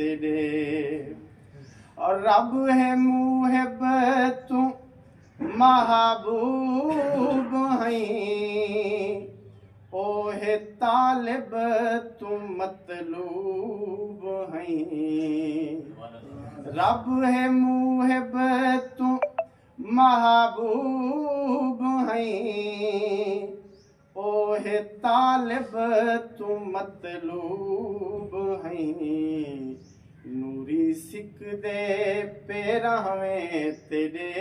तेरे। और रब है मुहिब तू महबूब हैं, ओ है तालिब तू मतलूब हैं। रब है मुहिब तू महबूब हैं, ओ है तालिब तू मतलूब हैं। नूरी सिक दे पैरावें तेरे,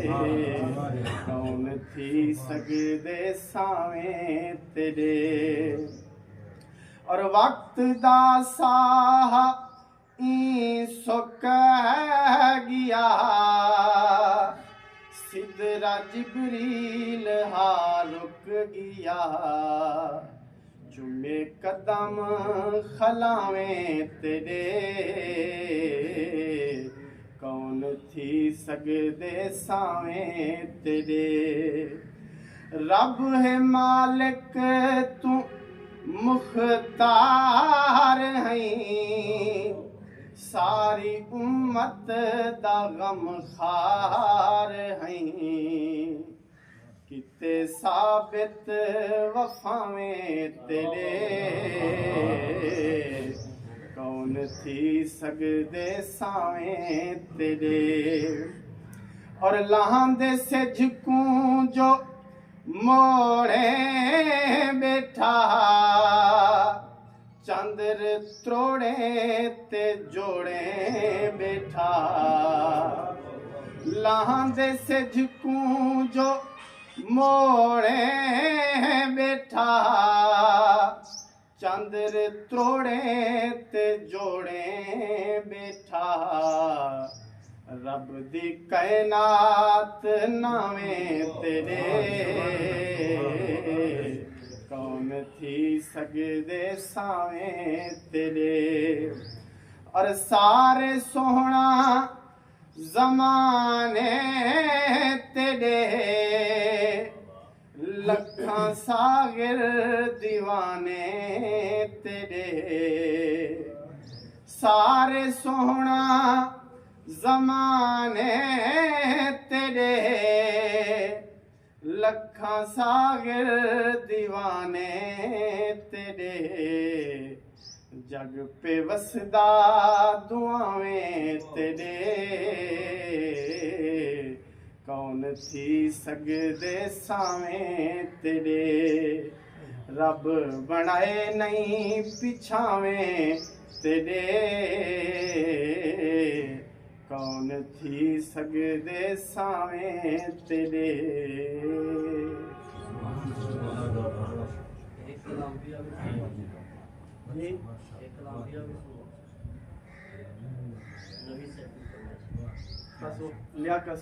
कौन थी सगदे सावें तेरे। और वक्त दा साह ई सुक गया, सिदरा जिबरील हा रुक गया। चुमे कदम खलावें तेरे, कौन थी सगदे सावें तेरे। रब है मालिक तू मुख्तार हैं, सारी उम्मत दा गम खार हैं। किते साबित वफावें तेरे, कौन थी सगदे सावें तेरे। और लहांदे से झिकूं जो मोड़े बैठा, चंद्र त्रोड़े ते जोड़े बैठा। लहांदे से झिकूं जो मोड़े बैठा, चंद्र त्रोड़े ते जोड़े बैठा। रब दी कायनात नावें तेरे, कौन थी सगदे सावें तेरे। और सारे सोहना ज़माने तेरे, लखां सागिर दीवाने तेरे। सारे सोहना ज़माने तेरे, लखां सागिर दीवाने तेरे। जग पे वसदा दुआवें तेरे, कौन थी सगदे सावें तेरे। रब बनाए नहीं पिछावें तेरे, कौन थी सगदे सावें तेरे। लिया का